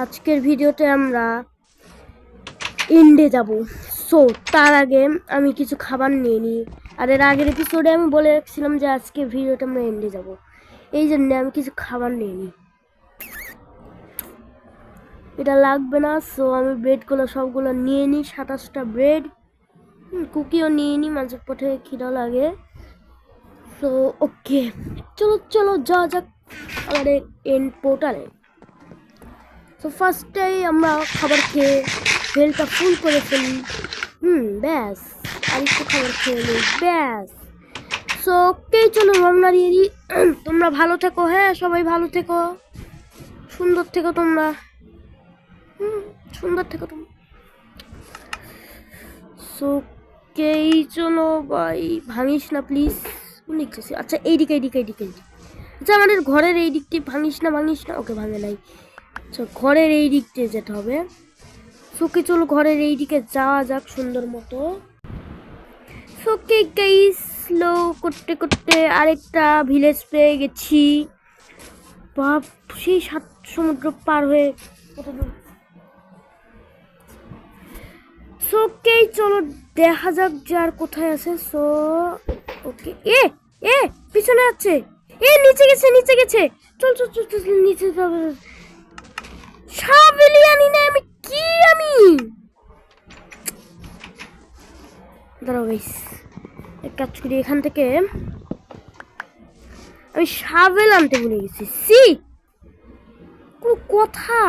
আজকের ভিডিওতে আমরা ইন্ডে যাব। সো তার আগে আমি কিছু খাবার নিয়ে নিই। আর এর আগের এপিসোডে আমি বলে রাখছিলাম যে আজকে ভিডিওতে আমরা ইন্ডে যাব, এই জন্য আমি কিছু খাবার নিয়ে নিই। এটা লাগবে না, সো আমি ব্রেডগুলো সবগুলো নিয়ে নিই। 27টা ব্রেড, কুকিও নিয়ে নিই, মাঝে পথে খিদা লাগে। সো ওকে, চলো চলো যাওয়া যাক আমাদের এন্ড পোর্টালে। তো ফার্স্টেই আমরা খাবার খেয়ে হেলথটা ফুল করে ফেলি। ব্যাস, আর একটু খাবার খেয়ে নিই, ব্যাস। সো ওকে, চলো রওনা দিয়ে দিই। তোমরা ভালো থেকো, হ্যাঁ সবাই ভালো থেকো, সুন্দর থেকো তোমরা, সুন্দর থেকো তোমরা। সো ওকেই, চলো ভাই, ভাঙিস না প্লিজ। লিখতেছি, আচ্ছা এইদিকে এইদিকে এইদিকে এইদিকে। আচ্ছা আমাদের ঘরের এই দিকটি ভাঙিস না, ভাঙিস না। ওকে, ভাঙে নাই। আচ্ছা ঘরের এই দিকতে যেতে হবে। সোকে চলো ঘরের এই দিকে যাওয়া যাক সুন্দর মতো। সোকে গাইস, স্লো করতে করতে আরেকটা ভিলেজ পেয়ে গেছি। বাপ, সেই 7 সমুদ্র পার হয়ে কত দূর। সোকে চলো দেখা যাক যে আর কোথায় আছে। সো ওকে, এ এ পিছনে আছে, এ নিচে গেছে, নিচে গেছে। চল চল চল চল নিচে যাবে। সাবেলিয়ানি না আমি, কি আমি দাঁড়াও গাইস, এক কাজ করি, এখান থেকে আমি শাভেল আনতে ভুলে গেছি। সি কোনো কথা,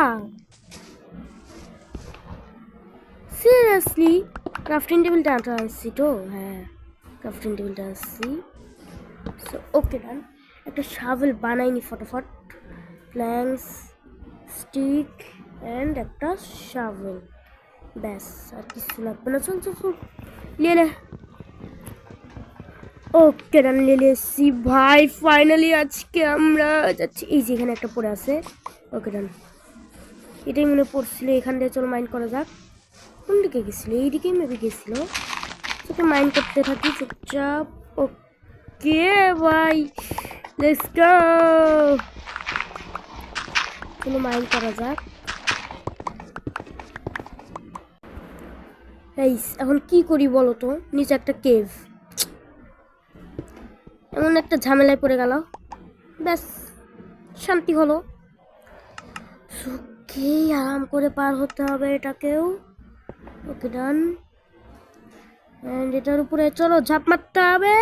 সিরিয়াসলি। ক্রাফটিং টেবিলটা আনছি তো, হ্যাঁ ক্রাফটিং টেবিলটা আনছি। সো ওকে ডান, একটা শাভেল বানাইনি ফটাফট। প্ল্যাঙ্কস, স্টিক অ্যান্ড একটা শাভেল, ব্যাস আর কিছু লাগবে না। চল চল চল নিয়ে নে। ওকে ডান, নিয়ে এসছি ভাই, ফাইনালি আজকে আমরা যাচ্ছি। এই যে এখানে একটা পড়ে আছে। ওকে ডান, এটাই মনে পড়ছিল। এখান দিয়ে চলো মাইন্ড করা যাক। কোন দিকে গেছিল? এইদিকেই মেবি গেছিল। তোকে মাইন্ড করতে থাকি চুপচাপ। ওকে ভাই, লেটস গো, চলো মাইন্ড করা যাক। এই এখন কি করি বলো তো? নিচে একটা কেভ, এমন একটা ঝামেলায় পড়ে গেল, ব্যাস শান্তি হলো। ওকে, আরাম করে পার হতে হবে এটাকেও। ওকে ডান, এন্ড এটার উপরে চলো ঝাঁপ মারতে হবে।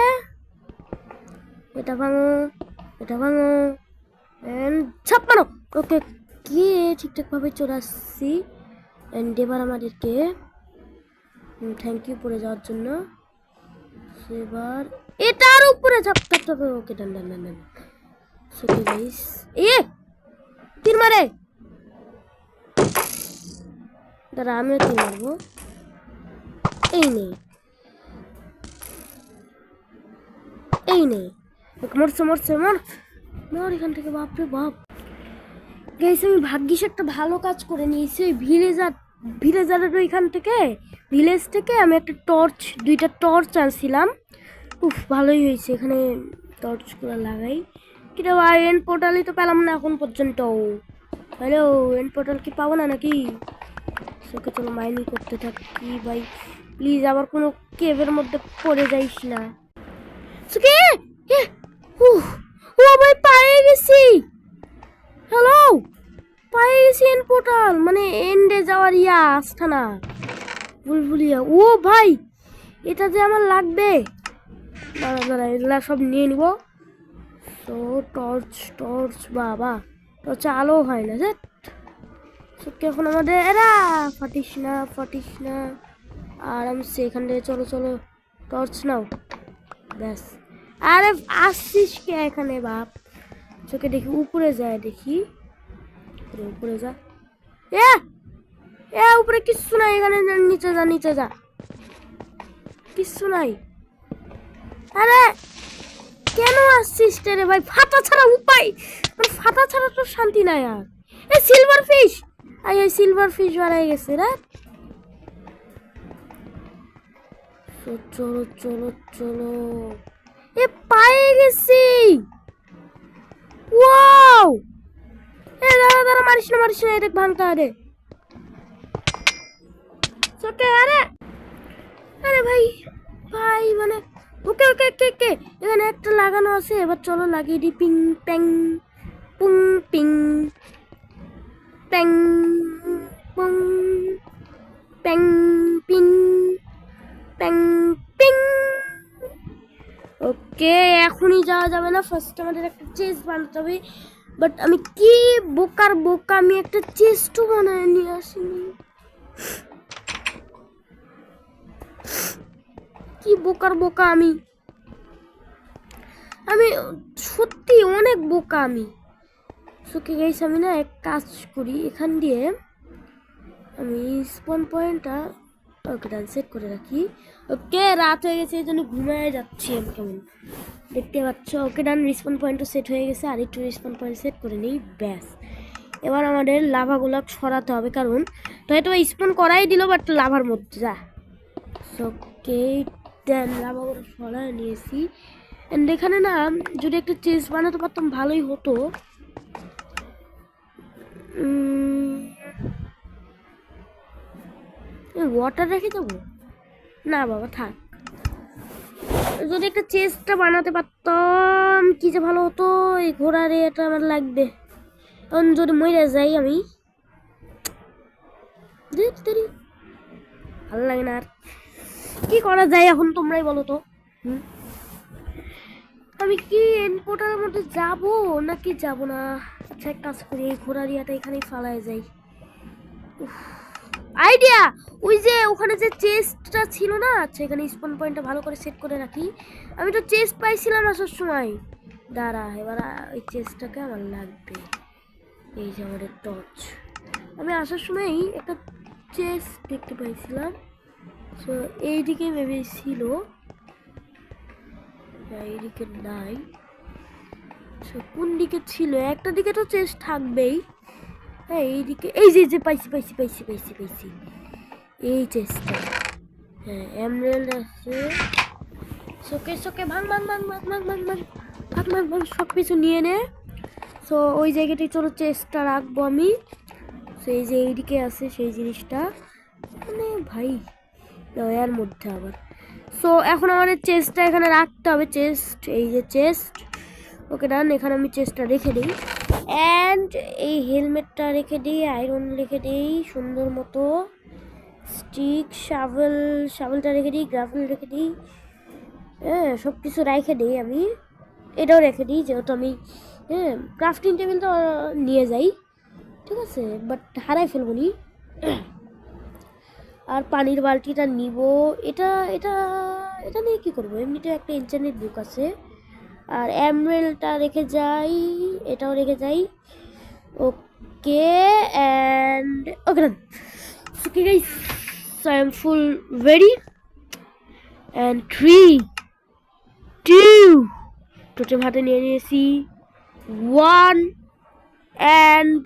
এটা ভাঙো, এটা ভাঙো, এন্ড ঝাঁপ মারো। ওকে, কে ঠিকঠাক ভাবে চলে আসছি। এন্ড এবার আমাদেরকে থ্যাংক ইউ পড়ে যাওয়ার জন্য। এবার এটার উপরে ঝাঁপতে হবে। ওকে ডান ডান ডান ডান। ওকে গাইস, এ তীর মারে, দাঁড়া আমিও তীর মারবো। এই নে, এই নে, মরছে মরছে, মর মর এখান থেকে। বাপরে বাপ গাইস, আমি ভাগ্যিস একটা ভালো কাজ করে নিয়েছি। ওই ভিলেজারের ওইখান থেকে, ভিলেজ থেকে আমি একটা টর্চ, 2টা টর্চ আনছিলাম। উফ ভালোই হয়েছে, এখানে টর্চগুলো লাগাই। কিন্তু ভাই এন্ড পোর্টালই তো পেলাম না এখন পর্যন্ত। হ্যালো, এন্ড পোর্টাল কি পাবো না নাকি? ওকে চলো মাইনিং করতে থাকি ভাই, প্লিজ আবার কোনো কেভের মধ্যে পড়ে যাইস না। সুকে, ও ভাই পেয়ে গেছি। হ্যালো, পেয়ে গেছি এন্ড পোর্টাল, মানে এন্ডে যাওয়ার আস্থানা বুলবুলিয়া। ও ভাই, এটা যে আমার লাগবে। দাঁড়া দাঁড়া, এগুলা সব নিয়ে নিব। তো টর্চ টর্চ, বাবা টর্চে আলো হয় না। সত্যি এখন আমাদের এরা ফাটিস না, ফাটিস না, আরামসে এখান থেকে চলো চলো। টর্চ নাও, ব্যাস। আরে আসছিস কে এখানে বাপ? চোখে দেখি, উপরে যায় দেখি, উপরে যা। এ এ উপরে কিচ্ছু নাই, এখানে নিচে যা, নিচে যা, কিচ্ছু নাই। আরে কেন আসছিস রে ভাই? ফাটা ছাড়া উপায়, মানে ফাটা ছাড়া তো শান্তি নাই আর। এ সিলভার ফিশ, এই সিলভার ফিশ বাড়াই গেছে রে। চলো চলো চলো, এ পায়ে গেছি। ওয়াও, এ দাঁড়া দাঁড়া মারিস না এটা ভাঙতা আরে ওকে আরে আরে ভাই ভাই মানে ওকে ওকে কে কে এখানে একটা লাগানো আছে এবার চলো লাগিয়ে দিই পিং প্যাং পুং পিং প্যাং পুং প্যাং পিং প্যাং পিং ওকে এখনই যাওয়া যাবে না ফার্স্ট আমাদের একটা চেস্ট বানাতে হবে বাট আমি কি বোকা আমি একটা চেস্টও বানায় নিয়ে আসিনি কি বোকা আমি সত্যি অনেক বোকা আমি ওকে গাইস আমি না এক কাজ করি এখান দিয়ে আমি স্পন পয়েন্টটা ওকে ডান সেট করে রাখি ওকে রাত হয়ে গেছে এই জন্য ঘুমিয়ে যাচ্ছি আমি কেমন দেখতে পাচ্ছ ওকে ডান রিসপন পয়েন্টও সেট হয়ে গেছে আর একটু রিসপন পয়েন্ট সেট করে নিই ব্যাস এবার আমাদের লাভাগুলো সরাতে হবে কারণ তো হয়তো স্পন করাই দিল বাট লাভার মধ্যে যা ওকে দেন লাভাগুলো সরাই নিয়েছি এন্ড এখানে না যদি একটা চেস্ট বানাতে পারতাম ভালোই হতো ওয়াটার রেখে দেবো না বাবা থাক যদি একটা চেস্টটা বানাতে পারতাম কি যে ভালো হতো এই ঘোড়ার এটা আমার লাগবে কারণ যদি মরে যাই আমি ভালো লাগে না আর কি করা যায় এখন তোমরাই বলো তো আমি কি এনপোর্টারের মধ্যে যাবো নাকি যাব না আচ্ছা এক কাজ করি এই ঘোড়ার ইয়াটা এখানেই ফালায় যাই আইডিয়া ওই যে ওখানে যে চেস্টটা ছিল না আচ্ছা এখানে স্পন পয়েন্টটা ভালো করে সেট করে রাখি আমি তো চেস্ট পাইছিলাম আসার সময় দাঁড়া এবার ওই চেস্টটাকে আমার লাগবে এই যে আমাদের টর্চ আমি আসার সময়ই একটা চেস্ট দেখতে পাইছিলাম সো এইদিকে মেবি ছিল এইদিকে নাই সো কোন দিকে ছিল একটা দিকে তো চেস্ট থাকবেই হ্যাঁ এইদিকে এই যে পাইছি এই চেষ্টা হ্যাঁ এমরাল্ড আছে সোকে ভাঙ সব কিছু নিয়ে নে সো ওই জায়গাটাই চলো চেষ্টা রাখবো আমি সেই যে এইদিকে আছে সেই জিনিসটা মানে ভাই এর মধ্যে আবার সো এখন আমাদের চেস্টটা এখানে রাখতে হবে চেস্ট এই যে চেস্ট ওকে ডান এখানে আমি চেস্টটা রেখে দিই অ্যান্ড এই হেলমেটটা রেখে দিই আয়রন রেখে দিই সুন্দর মতো স্টিক শাভেলটা রেখে দিই গ্রাভেল রেখে দিই হ্যাঁ সব কিছু রেখে দিই আমি এটাও রেখে দিই যেহেতু আমি হ্যাঁ ক্রাফটিং টেবিল তো নিয়ে যাই ঠিক আছে বাট হারাই ফেলবো নি আর পানির বালতিটা নিব এটা এটা এটা নিয়ে কী করবো এমনিতে একটা ইন্টারনেট বুক আছে আর এমরেলটা রেখে যাই এটাও রেখে যাই okay and okay done okay guys so I am full ready and 3 2 totem হাতে নিয়ে নিয়েছি 1 and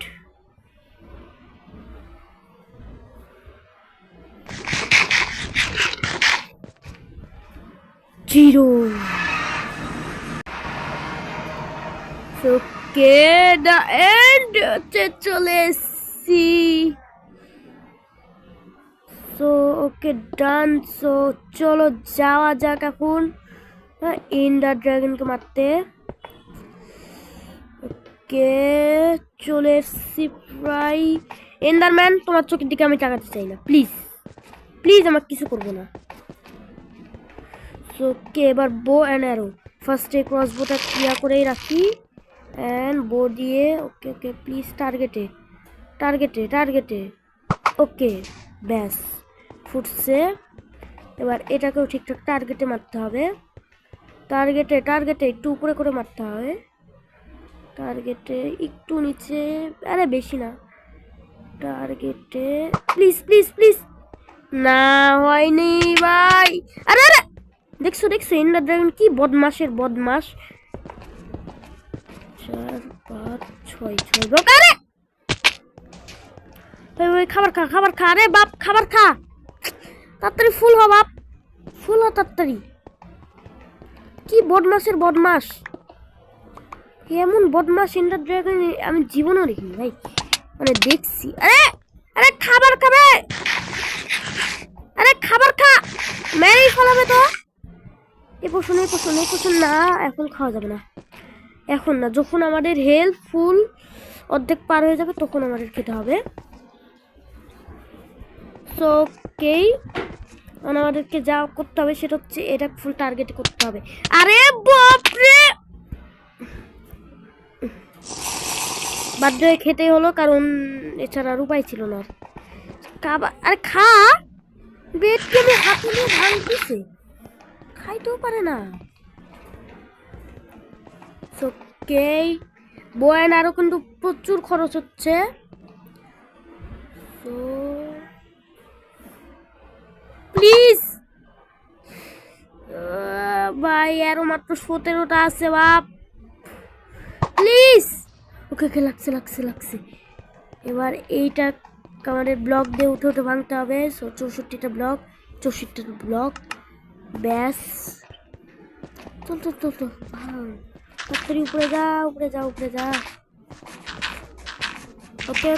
zero okay the end চলে এসছি সো ওকে ডান সো চলো যাওয়া যাক এখন এন্ডার ড্রাগনকে মারতে ওকে চলে এসছি প্রায় এন্ডারম্যান তোমার চোখের দিকে আমি তাকাতে চাই না প্লিজ আমার কিছু করবো না সো ওকে এবার বো অ্যান্ড অ্যারো ফার্স্টে ক্রস বোটা ক্লিয়ার করেই রাখি অ্যান্ড বো দিয়ে ওকে প্লিজ টার্গেটে ওকে ব্যাস ফুটছে এবার এটাকেও ঠিকঠাক টার্গেটে মারতে হবে টার্গেটে একটু উপরে করে মারতে হবে টার্গেটে একটু নিচে আরে বেশি না টার্গেটে প্লিজ না হয়নি ভাই আরে দেখছো এন্ডার ড্রাগন কি বদমাস 4 5 6 বোকারে ভাই খাবার খা রে বাপ খাবার খা তাড়াতাড়ি ফুল হ বাপ ফুল হ তাড়াতাড়ি কি বদমাস এমন বদমাস এন্ডার ড্রাগন আমি জীবনেও দেখিনি ভাই মানে দেখছি। আরে আরে খাবার খাবে, আরে খাবার খা, মেরেই ফেলাবে তো। এই পোষণ না, এখন খাওয়া যাবে না, এখন না, যখন আমাদের হেলথ ফুল অর্ধেক পার হয়ে যাবে তখন আমাদের খেতে হবে। সো ওকেই, আমাদেরকে যা করতে হবে সেটা হচ্ছে এটা ফুল টার্গেট করতে হবে। আরে বাপরে, বাধ্য হয়ে খেতেই হলো, কারণ এছাড়া আর উপায় ছিল না। খাবার, আরে খা, বেডকে আমি হাতে নিয়ে ভাঙতেছে, খাইতেও পারে না। ওকেই, বয়ান আরো কিন্তু প্রচুর খরচ হচ্ছে। প্লিজ ভাই, আরো মাত্র 17টা আছে বাপ, প্লিজ। ওকে ওকে, লাগছে। এবার এইটা আমাদের ব্লক দিয়ে উঠে ভাঙতে হবে। 64টা ব্লক, 64টা ব্লক, ব্যাস। চল তাড়াতাড়ি উপরে যা। ওকে।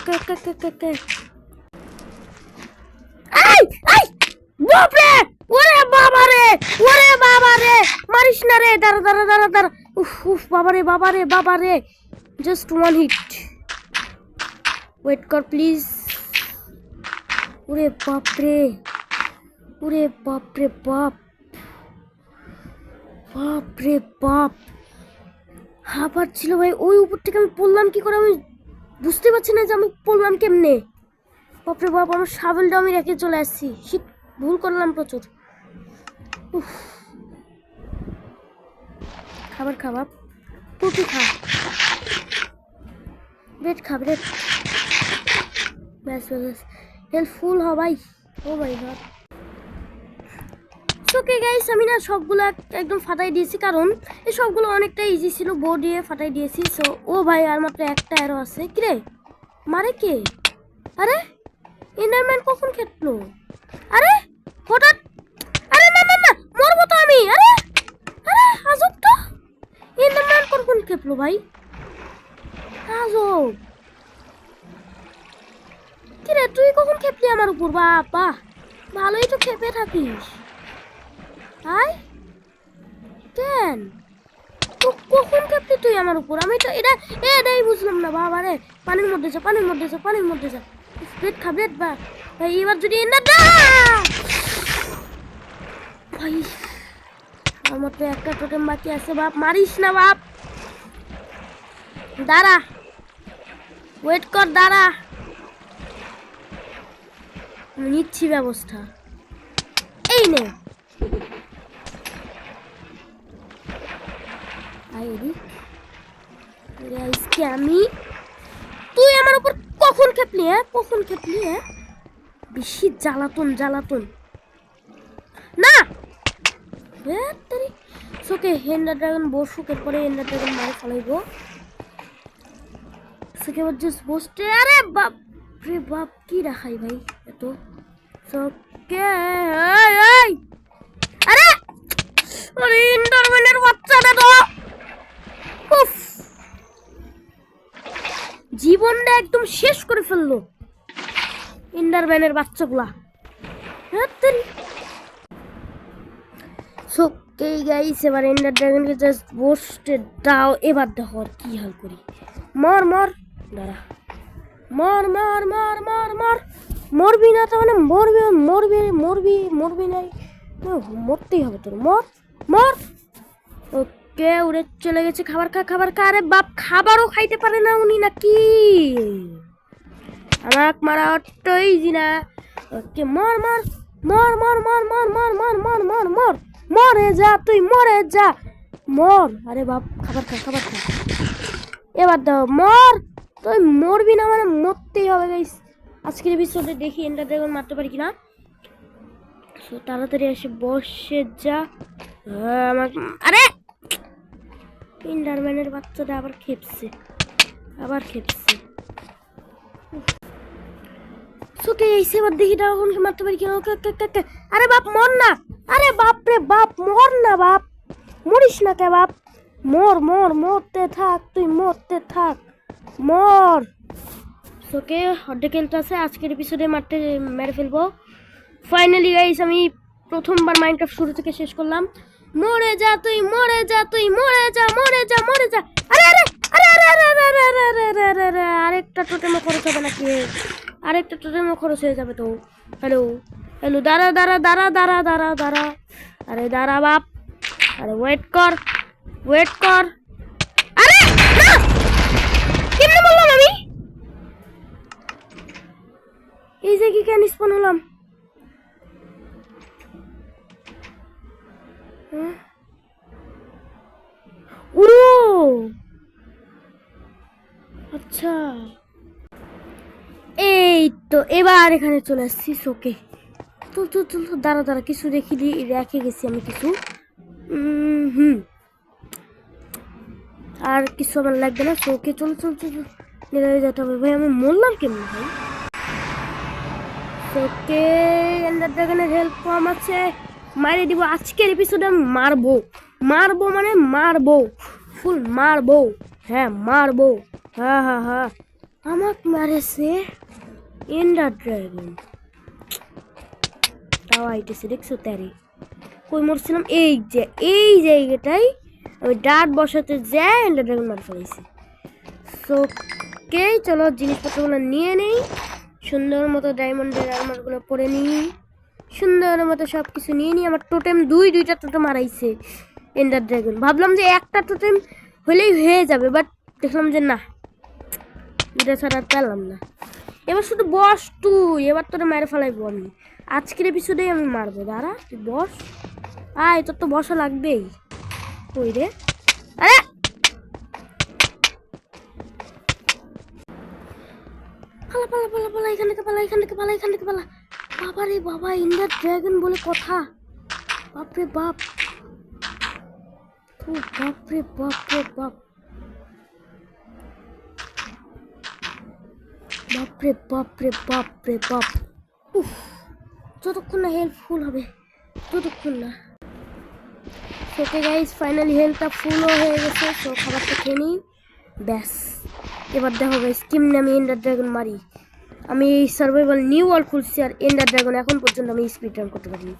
বাপরে, ওরে বাবা রে, মারিস না রে, দাঁড়া। উফ বাবা রে, জাস্ট ওয়ান হিট, ওয়েট কর প্লিজ। ওরে বাপরে বাপ, হাঁপার ছিল ভাই। ওই উপর থেকে আমি পড়লাম কি করে, আমি বুঝতে পারছি না যে আমি পড়লাম কেমনে। বাপরে বাপ, আমার শাবেলটা আমি রেখে চলে আসছি, শিট, ভুল করলাম প্রচুর। খাবার খাবার, টুটি খা, ব্রেড খা, ব্রেড, ব্যাস হেল্পফুল হ ভাই। ও ভাই গড। ওকে গাইস, আমি না সবগুলো একদম ফাটাই দিয়েছি, কারণ এই সবগুলো অনেকটা ইজি ছিল, বোর্ড দিয়ে ফাটাই দিয়েছি। সো ও ভাই, আর মাত্র একটা অ্যারো আছে। কিরে মারে কে? আরে এন্ডারম্যান কখন খেটলো? আরে হঠাৎ, আরে না মরবো তো আমি। আরে আজব তো, এন্ডারম্যান কখন খেপলো ভাই, আজব। কিরে তুই কখন খেপলি আমার উপর? বাবা ভালোই তো খেপে থাকিস। আয় কেন, তো কখন খেপলি তুই আমার উপর? আমি তো এটাই বুঝলাম না বাবা রে। পানির মধ্যে যা, ব্রেড খা, ব্রেড। বা ভাই এবার যদি ভাই, আমার তো একটা টোটেম বাকি আছে বাপ, মারিস না বাপ, দাঁড়া, ওয়েট কর, দাঁড়া, নিচ্ছি ব্যবস্থা। এই নে, আমি, তুই আমার উপর কখন খেপলি? বেশি জ্বালাতন না। ওকে, এন্ডার ড্রাগন বসুক, এরপরে এন্ডার ড্রাগন মারে ফেলাইবো। বসতে, আরে বাপ রে বাপ, কি রাখাই ভাই এত। ওকে, আরে এন্ডারম্যানের বাচ্চাটা তো জীবনটা একদম শেষ করে ফেললো এন্ডারম্যানের বাচ্চাগুলা। ওকে গাইস, এবার এন্ডার ড্রাগনকে জাস্ট বসতে দাও। এবার দেখো কি হাল করি। মর দাঁড়া, মর, মরবি না তো, মানে মরবি নাই, মরতেই হবে তোর, মর। ওকে, উড়ে চলে গেছে। খাবার খা। আরে বাপ, খাবারও খাইতে পারে না উনি নাকি? আমাক মারা অট্টই জিনা। ওকে, মর, মরে যা, তুই মরে যা, মর। আরে বাপ, খাবার খা। এবার দাও, মর। তুই মরবি না মানে মরতেই হবে গাইস। আজকের এপিসোডে দেখি এন্ডার ড্রাগন মারতে পারি কিনা। সো তাড়াতাড়ি এসে বসে যা। আরে এন্ডারম্যানের বাচ্চাটা আবার খেপছে। ওকে, এবার দেখি ড্রাগনকে মারতে পারি কিনা। আরে বাপ, মর না। আরে বাপ রে বাপ, মর না বাপ, মরিস না কে বাপ, মরতে থাক, তুই মরতে থাক, মর। ওকে অর্ধেক হেলথ আছে, আজকের এপিসোডে মেরে ফেলবো। ফাইনালি গাইস আমি প্রথমবার মাইনক্রাফট শুরু থেকে শেষ করলাম। মরে যা তুই, মরে যা তুই, মরে যা, মরে যা, মরে যা। আরে আরে আরে আরে আরে আরে আরে আরে আরে আরে আরে আরে আরেকটা টোটেমও খরচ হবে নাকি? আরেকটা টোটেমও খরচ হয়ে যাবে তো। হ্যালো হ্যালো, দাঁড়া দাঁড়া দাঁড়া দাঁড়া দাঁড়া দাঁড়া, আরে দাঁড়া বাপ, আরে ওয়েট কর, ওয়েট কর। আরে না, কেমনে বললাম আমি? এই যে কি কেন স্পন হলাম? ও আচ্ছা, এই তো এবার এখানে চলে আসছি। ওকে চল চল চল, দাঁড়া দাঁড়া, কিছু রেখে গেছি আমি কিছু। আর কিছু আমার লাগবে না। ওকে চল চল চল, যেতে হবে। ভাই আমি মরলাম কেমন ভাই? ওকে এন্ডার ড্রাগনের হেল্প কম আছে, মারিয়ে দিব। আজকের এপিসোডে আমি মারবো, মারবো মানে মারবো, ফুল মারবো। হ্যাঁ মারবো, হ্যাঁ হ্যাঁ হ্যাঁ। আমাকে মারেছে এন্ডার ড্রাগন, তাও আইটেছে, দেখছো তারে? কই মরছিলাম? এই জায়গাটাই আমি ডাট বসাতে যাই এন্ডার ড্রাগন মার ফেলেছি। ওকে চলো জিনিসপত্রগুলো নিয়ে নেই, সুন্দর মতো ডায়মন্ডের আর্মারগুলো পরে নিই, সুন্দর মতো সব কিছু নিয়ে নিই। আমার টোটেম দুইটা টোটেম মারাইছে এন্ডার ড্রাগন। ভাবলাম যে একটা টোটেম হলেই হয়ে যাবে, বাট দেখলাম যে না, এটা ছাড়া পেলাম না। এবার শুধু বস তুই, এবার তোরা মেরে ফেলাইবো আমি। আজকের এপিসোডেই আমি মারবো। দাঁড়া তুই বস, আয়, তোর তো বসা লাগবেই। কই রে? আরে পালা পালা পালা পালা, এখান থেকে পালা, এখান থেকে পালা, এখান থেকে পালা। বাবা রে বাবা, এন্ডার ড্রাগন বলে কথা। বাপরে বাপ, ও বাপরে বাপরে বাপ, বাপরে বাপরে বাপরে বাপ। উফ, যতক্ষণ না হেল্পফুল হবে ততক্ষণ না। ওকে গাইস ফাইনালি হেলথটা ফুলও হয়ে গেছে। তো খাবারটা খেয়ে নিই, ব্যাস। এবার দেখো গাইস কেমনে আমি এন্ডার ড্রাগন মারি। আমি এই সার্ভাইভাল নিউ ওয়ার্ল্ড খুলছি, আর এন্ডার ড্রাগন এখন পর্যন্ত আমি স্পিড রান করতে পারিনি।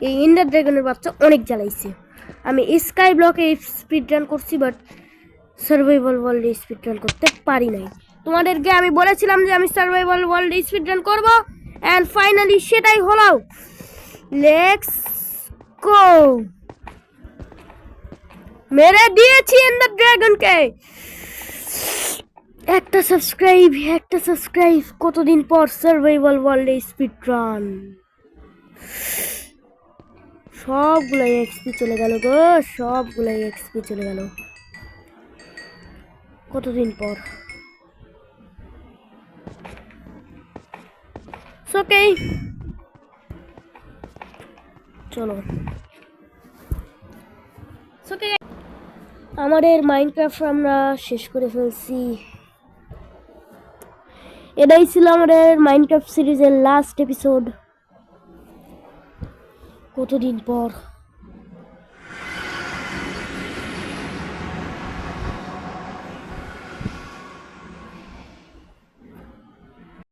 এই এন্ডার ড্রাগনের বাচ্চা অনেক জ্বালাইছে। আমি স্কাই ব্লকে স্পিড রান করছি, বাট সার্ভাইভাল ওয়ার্ল্ডে স্পিড রান করতে পারি নাই। তোমাদেরকে আমি বলেছিলাম যে আমি সার্ভাইভাল ওয়ার্ল্ডে স্পিড রান করবো, অ্যান্ড ফাইনালি সেটাই হলো। লেটস গো, মেরে দিয়েছি এন্ডার ড্রাগনকে। একটা সাবস্ক্রাইব, কতদিন পর সার্ভাইভাল ওয়ার্ল্ডে স্পিড রান। সবগুলাই এক্সপি চলে গেল গো, সবগুলাই এক্সপি চলে গেল কতদিন পর। ওকে চলো, ওকে আমাদের মাইনক্রাফট আমরা শেষ করে ফেলছি। এটাই ছিল আমাদের মাইনক্রাফট সিরিজের লাস্ট এপিসোড, কতদিন পর।